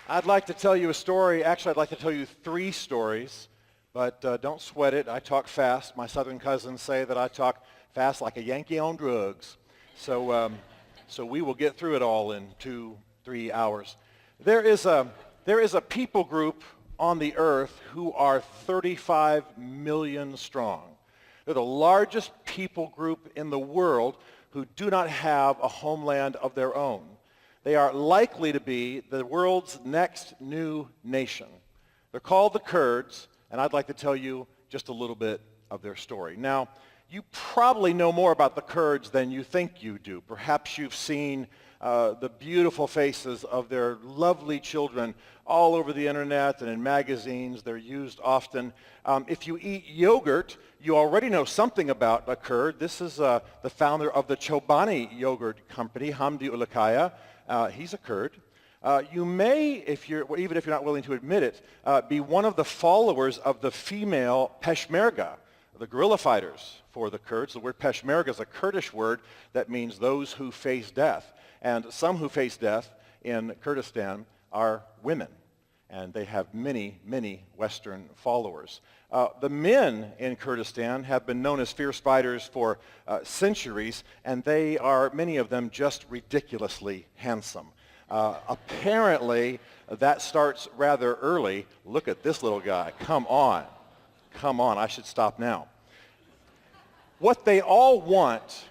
I'd like to tell you a story. Actually, I'd like to tell you three stories, but don't sweat it. I talk fast. My southern cousins say that I talk fast like a Yankee on drugs. So we will get through it all in 2-3 hours. There is a people group on the earth who are 35 million strong. They're the largest people group in the world who do not have a homeland of their own. They are likely to be the world's next new nation. They're called the Kurds, and I'd like to tell you just a little bit of their story. Now, you probably know more about the Kurds than you think you do. Perhaps you've seen the beautiful faces of their lovely children all over the internet and in magazines. They're used often. If you eat yogurt, you already know something about a Kurd. This is the founder of the Chobani yogurt company, Hamdi Ulukaya. He's a Kurd. You may, even if you're not willing to admit it, be one of the followers of the female Peshmerga, the guerrilla fighters for the Kurds. The word Peshmerga is a Kurdish word that means those who face death. And some who face death in Kurdistan are women. And they have many, many Western followers. The men in Kurdistan have been known as fierce fighters for centuries, and they are, many of them, just ridiculously handsome. Apparently, that starts rather early. Look at this little guy. Come on. Come on. I should stop now. What they all want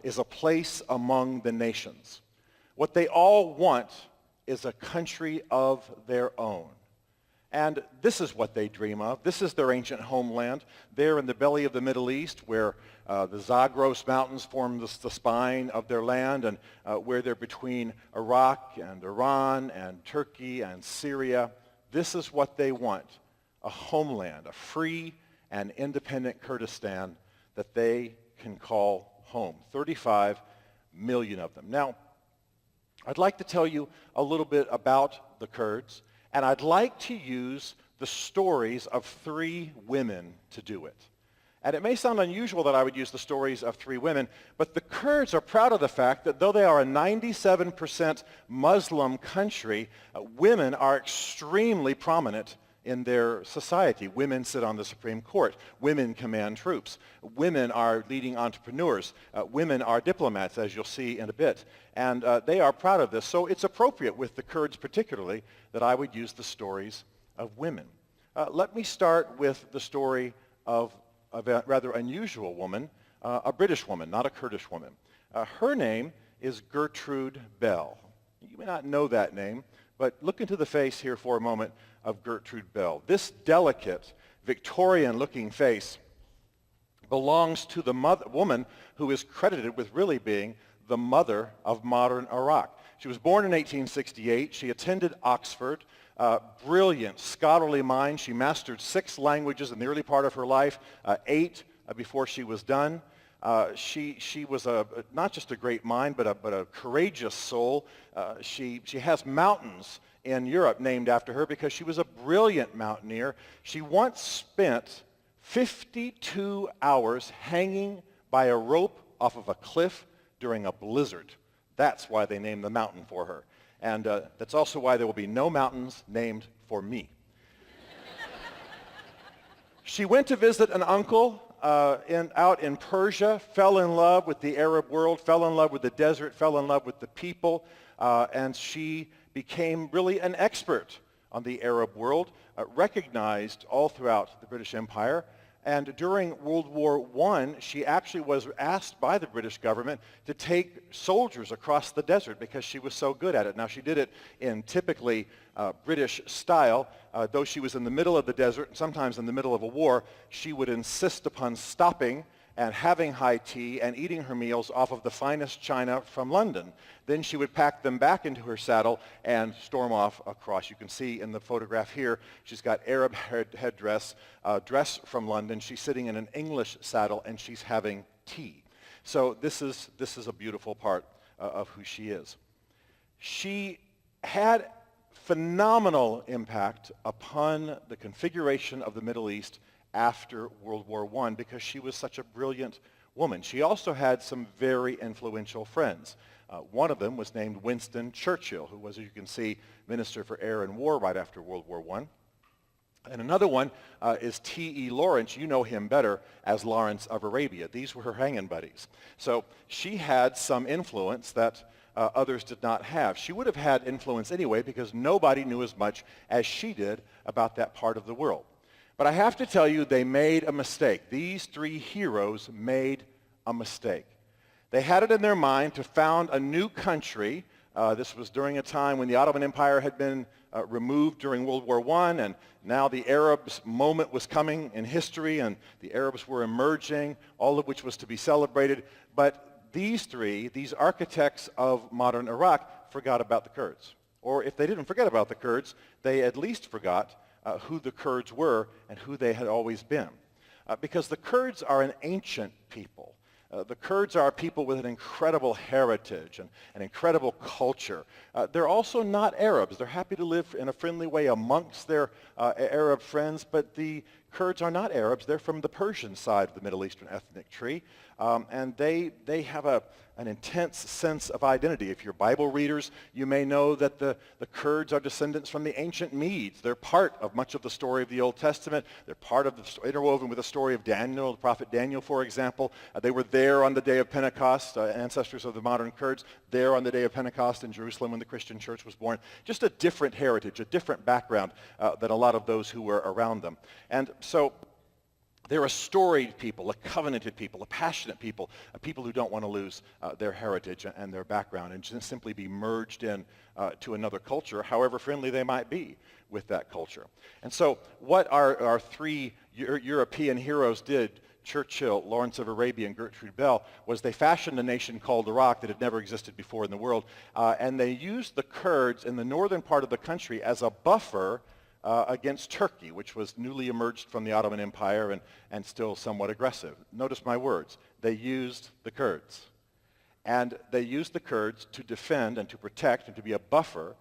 is a place among the nations. What they all want is a country of their own. And this is what they dream of. This is their ancient homeland. They're in the belly of the Middle East, where the Zagros Mountains form the spine of their land, and where they're between Iraq and Iran and Turkey and Syria. This is what they want, a homeland, a free and independent Kurdistan that they can call home. 35 million of them. Now, I'd like to tell you a little bit about the Kurds, and I'd like to use the stories of three women to do it. And it may sound unusual that I would use the stories of three women, but the Kurds are proud of the fact that though they are a 97% Muslim country, women are extremely prominent in their society. Women sit on the Supreme Court. Women command troops. Women are leading entrepreneurs. Women are diplomats, as you'll see in a bit. And they are proud of this. So it's appropriate with the Kurds particularly that I would use the stories of women. Let me start with the story of a rather unusual woman, a British woman, not a Kurdish woman. Her name is Gertrude Bell. You may not know that name, but look into the face here for a moment of Gertrude Bell. This delicate, Victorian-looking face belongs to the woman who is credited with really being the mother of modern Iraq. She was born in 1868. She attended Oxford. Brilliant, scholarly mind. She mastered 6 languages in the early part of her life, 8 before she was done. She was not just a great mind, but a courageous soul. She has mountains in Europe named after her because she was a brilliant mountaineer. She once spent 52 hours hanging by a rope off of a cliff during a blizzard. That's why they named the mountain for her. And that's also why there will be no mountains named for me. She went to visit an uncle out in Persia, fell in love with the Arab world, fell in love with the desert, fell in love with the people, and she became really an expert on the Arab world, recognized all throughout the British Empire. And during World War I, she actually was asked by the British government to take soldiers across the desert because she was so good at it. Now, she did it in typically British style. Though she was in the middle of the desert, and sometimes in the middle of a war, she would insist upon stopping and having high tea and eating her meals off of the finest china from London. Then she would pack them back into her saddle and storm off across. You can see in the photograph here, she's got Arab headdress, dress from London. She's sitting in an English saddle and she's having tea. So this is a beautiful part of who she is. She had phenomenal impact upon the configuration of the Middle East after World War I because she was such a brilliant woman. She also had some very influential friends. One of them was named Winston Churchill, who was, as you can see, Minister for Air and War right after World War I. And another one is T.E. Lawrence. You know him better as Lawrence of Arabia. These were her hanging buddies. So she had some influence that others did not have. She would have had influence anyway because nobody knew as much as she did about that part of the world. But I have to tell you, they made a mistake. These three heroes made a mistake. They had it in their mind to found a new country. This was during a time when the Ottoman Empire had been removed during World War I, and now the Arabs' moment was coming in history, and the Arabs were emerging, all of which was to be celebrated. But these three, these architects of modern Iraq, forgot about the Kurds. Or if they didn't forget about the Kurds, they at least forgot who the Kurds were and who they had always been. Because the Kurds are an ancient people. The Kurds are people with an incredible heritage and an incredible culture. They're also not Arabs. They're happy to live in a friendly way amongst their Arab friends, but the Kurds are not Arabs. They're from the Persian side of the Middle Eastern ethnic tree, and they have an intense sense of identity. If you're Bible readers, you may know that the Kurds are descendants from the ancient Medes. They're part of much of the story of the Old Testament. They're part of interwoven with the story of Daniel, the prophet Daniel, for example. They were there on the day of Pentecost, ancestors of the modern Kurds, there on the day of Pentecost in Jerusalem when the Christian church was born. Just a different heritage, a different background than a lot of those who were around them. And so they're a storied people, a covenanted people, a passionate people, a people who don't want to lose their heritage and their background and just simply be merged in to another culture, however friendly they might be with that culture. And so what our three European heroes did, Churchill, Lawrence of Arabia, and Gertrude Bell, was they fashioned a nation called Iraq that had never existed before in the world, and they used the Kurds in the northern part of the country as a buffer against Turkey, which was newly emerged from the Ottoman Empire and still somewhat aggressive. Notice my words. They used the Kurds. And they used the Kurds to defend and to protect and to be a buffer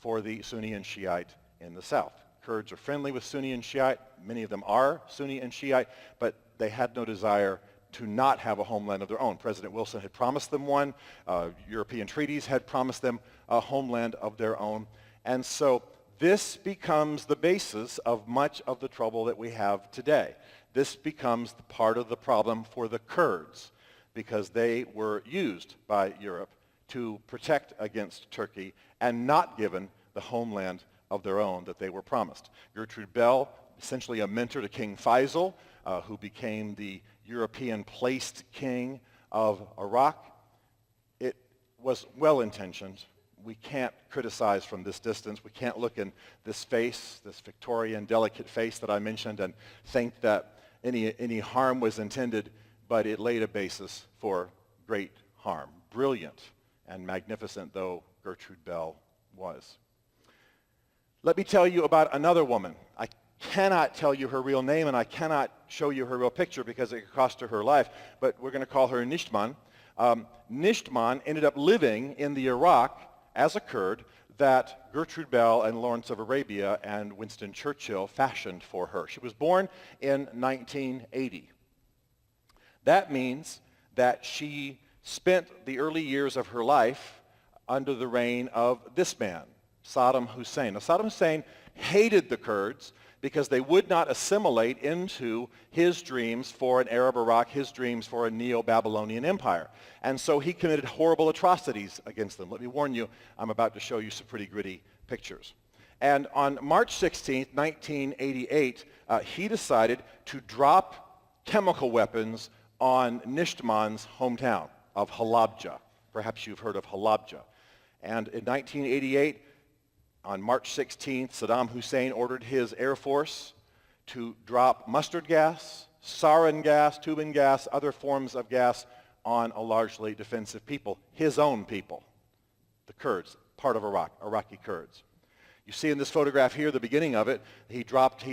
for the Sunni and Shiite in the south. Kurds are friendly with Sunni and Shiite. Many of them are Sunni and Shiite, but they had no desire to not have a homeland of their own. President Wilson had promised them one. European treaties had promised them a homeland of their own. And so this becomes the basis of much of the trouble that we have today. This becomes part of the problem for the Kurds because they were used by Europe to protect against Turkey and not given the homeland of their own that they were promised. Gertrude Bell, essentially a mentor to King Faisal, who became the European-placed king of Iraq. It was well-intentioned. We can't criticize from this distance. We can't look in this face, this Victorian, delicate face that I mentioned, and think that any harm was intended, but it laid a basis for great harm. Brilliant and magnificent though Gertrude Bell was. Let me tell you about another woman. I cannot tell you her real name, and I cannot show you her real picture because it could cost her life, but we're going to call her Nishtman. Nishtman ended up living in the Iraq as a Kurd that Gertrude Bell and Lawrence of Arabia and Winston Churchill fashioned for her. She was born in 1980. That means that she spent the early years of her life under the reign of this man, Saddam Hussein. Now, Saddam Hussein hated the Kurds because they would not assimilate into his dreams for an Arab Iraq, his dreams for a Neo-Babylonian empire. And so he committed horrible atrocities against them. Let me warn you, I'm about to show you some pretty gritty pictures. And on March 16, 1988, he decided to drop chemical weapons on Nishtman's hometown of Halabja. Perhaps you've heard of Halabja. And in 1988, on March 16th, Saddam Hussein ordered his Air Force to drop mustard gas, sarin gas, tubing gas, other forms of gas on a largely defensive people, his own people, the Kurds, part of Iraq, Iraqi Kurds. You see in this photograph here, the beginning of it, he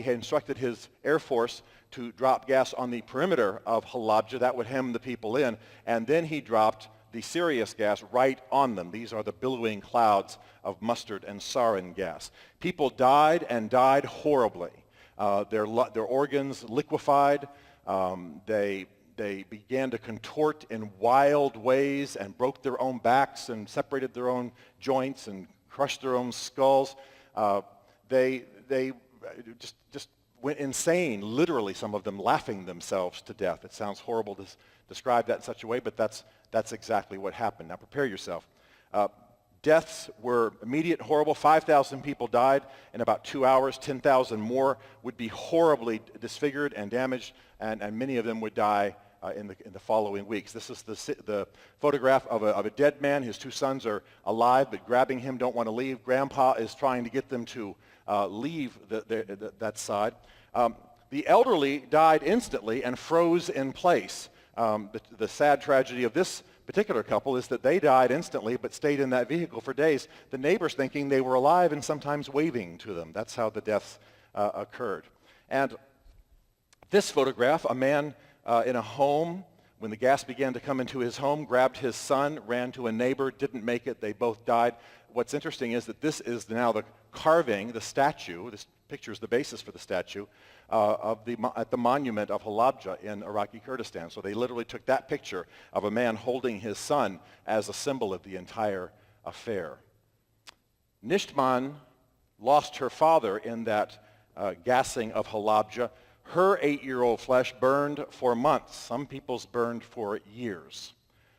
had instructed his Air Force to drop gas on the perimeter of Halabja. That would hem the people in, and then he dropped the serious gas right on them. These are the billowing clouds of mustard and sarin gas. People died and died horribly. Their organs liquefied. They they began to contort in wild ways and broke their own backs and separated their own joints and crushed their own skulls. They just went insane, literally, some of them laughing themselves to death. It sounds horrible to describe that in such a way, but that's exactly what happened. Now prepare yourself. Deaths were immediate, horrible. 5,000 people died in about 2 hours. 10,000 more would be horribly disfigured and damaged, and many of them would die in the following weeks. This is the photograph of a dead man. His 2 sons are alive, but grabbing him, don't want to leave. Grandpa is trying to get them to leave that side. The elderly died instantly and froze in place. The sad tragedy of this particular couple is that they died instantly but stayed in that vehicle for days, the neighbors thinking they were alive and sometimes waving to them. That's how the deaths occurred. And this photograph, a man in a home, when the gas began to come into his home, grabbed his son, ran to a neighbor, didn't make it, they both died. What's interesting is that this is now the carving, the statue, this picture is the basis for the statue, at the monument of Halabja in Iraqi Kurdistan. So they literally took that picture of a man holding his son as a symbol of the entire affair. Nishtman lost her father in that gassing of Halabja. Her 8-year-old flesh burned for months. Some people's burned for years.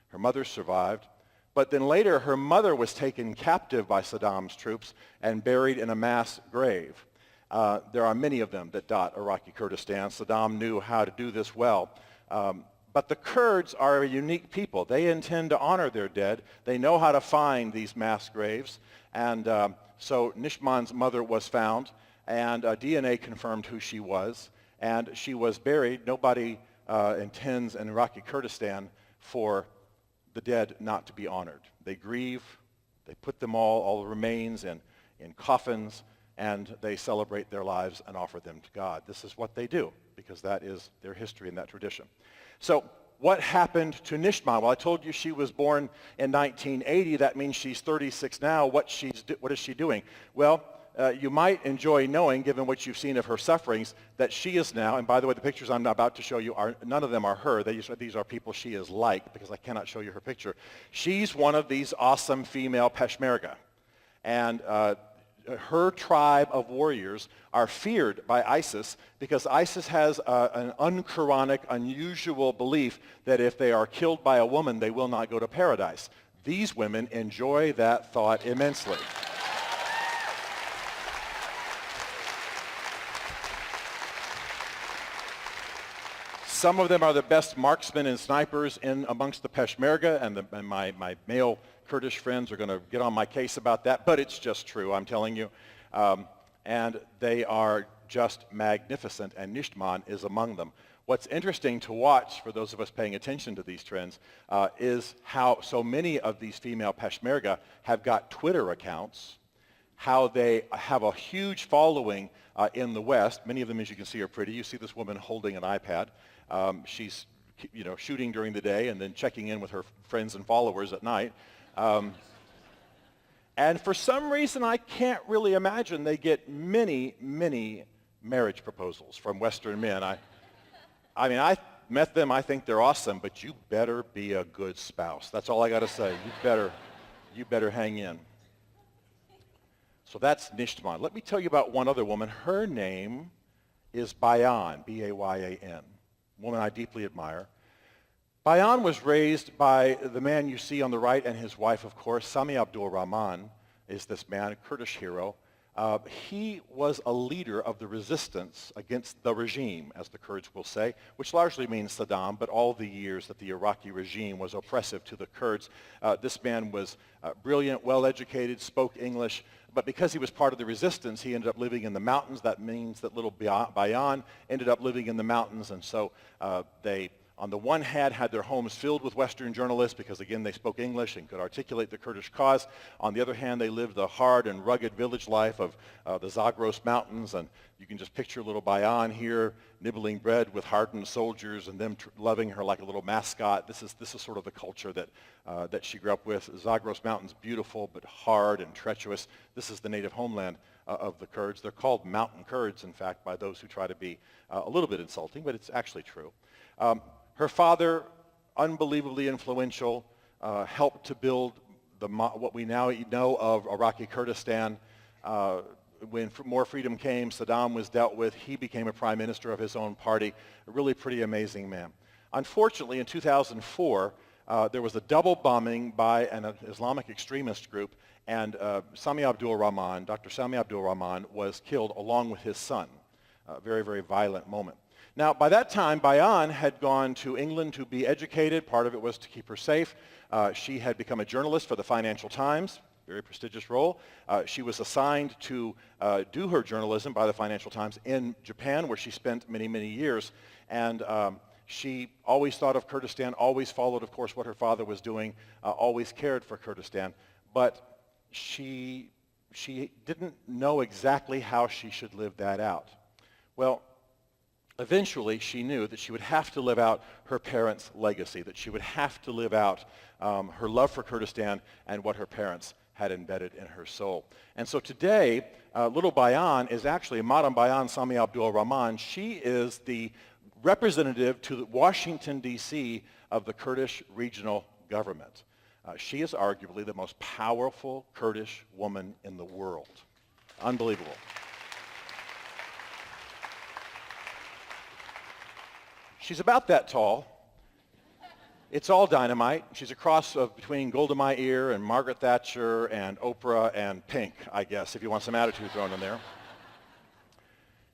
Her mother survived. But then later, her mother was taken captive by Saddam's troops and buried in a mass grave. There are many of them that dot Iraqi Kurdistan. Saddam knew how to do this well. But the Kurds are a unique people. They intend to honor their dead. They know how to find these mass graves. And so Nishman's mother was found, and DNA confirmed who she was. And she was buried. Nobody intends in Iraqi Kurdistan for the dead not to be honored. They grieve. They put them all the remains in coffins, and they celebrate their lives and offer them to God. This is what they do, because that is their history and that tradition. So what happened to Nishman? Well, I told you she was born in 1980. That means she's 36 now. What is she doing? Well, you might enjoy knowing, given what you've seen of her sufferings, that she is now, and by the way, the pictures I'm about to show you, none of them are her. These are people she is like, because I cannot show you her picture. She's one of these awesome female Peshmerga. And her tribe of warriors are feared by ISIS because ISIS has an un-Quranic, unusual belief that if they are killed by a woman, they will not go to paradise. These women enjoy that thought immensely. Some of them are the best marksmen and snipers in amongst the Peshmerga, and my male Kurdish friends are going to get on my case about that, but it's just true, I'm telling you. And they are just magnificent, and Nishtman is among them. What's interesting to watch, for those of us paying attention to these trends, is how so many of these female Peshmerga have got Twitter accounts, how they have a huge following in the West. Many of them, as you can see, are pretty. You see this woman holding an iPad. She's shooting during the day and then checking in with her friends and followers at night. And for some reason, I can't really imagine they get many, many marriage proposals from Western men. I mean, I met them. I think they're awesome, but you better be a good spouse. That's all I got to say. You better hang in. So that's Nishtman. Let me tell you about one other woman. Her name is Bayan, B-A-Y-A-N, a woman I deeply admire. Bayan was raised by the man you see on the right and his wife, of course. Sami Abdul Rahman is this man, a Kurdish hero. He was a leader of the resistance against the regime, as the Kurds will say, which largely means Saddam, but all the years that the Iraqi regime was oppressive to the Kurds. This man was brilliant, well-educated, spoke English, but because he was part of the resistance, he ended up living in the mountains. That means that little Bayan ended up living in the mountains, and so they, on the one hand, had their homes filled with Western journalists because, again, they spoke English and could articulate the Kurdish cause. On the other hand, they lived the hard and rugged village life of the Zagros Mountains, and you can just picture little Bayan here nibbling bread with hardened soldiers and them loving her like a little mascot. This is sort of the culture that she grew up with. Zagros Mountains, beautiful but hard and treacherous. This is the native homeland of the Kurds. They're called mountain Kurds, in fact, by those who try to be a little bit insulting, but it's actually true. Her father, unbelievably influential, helped to build what we now know of Iraqi Kurdistan. When more freedom came, Saddam was dealt with. He became a prime minister of his own party. A really pretty amazing man. Unfortunately, in 2004, there was a double bombing by an Islamic extremist group, and Sami Abdul Rahman, Dr. Sami Abdul Rahman, was killed along with his son. A very, very violent moment. Now, by that time, Bayan had gone to England to be educated. Part of it was to keep her safe. She had become a journalist for the Financial Times, very prestigious role. She was assigned to do her journalism by the Financial Times in Japan, where she spent many, many years. And she always thought of Kurdistan, always followed, of course, what her father was doing, always cared for Kurdistan. But she didn't know exactly how she should live that out. Well, eventually she knew that she would have to live out her parents' legacy, that she would have to live out her love for Kurdistan and what her parents had embedded in her soul. And so today, little Bayan is actually, Madam Bayan Sami Abdul Rahman. She is the representative to Washington, D.C. of the Kurdish regional government. She is arguably the most powerful Kurdish woman in the world. Unbelievable. She's about that tall. It's all dynamite. She's a cross between Golda Meir and Margaret Thatcher and Oprah and Pink, I guess, if you want some attitude thrown in there.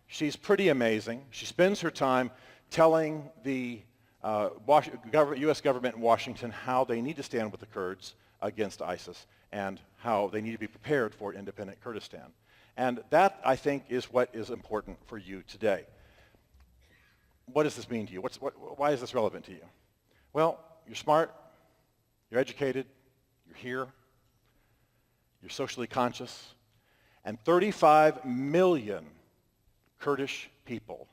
She's pretty amazing. She spends her time telling the U.S. government in Washington how they need to stand with the Kurds against ISIS and how they need to be prepared for independent Kurdistan. And that, I think, is what is important for you today. What does this mean to you? Why is this relevant to you? Well, you're smart, you're educated, you're here, you're socially conscious, and 35 million Kurdish people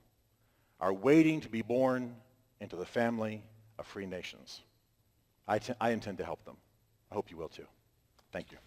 are waiting to be born into the family of free nations. I intend to help them. I hope you will too. Thank you.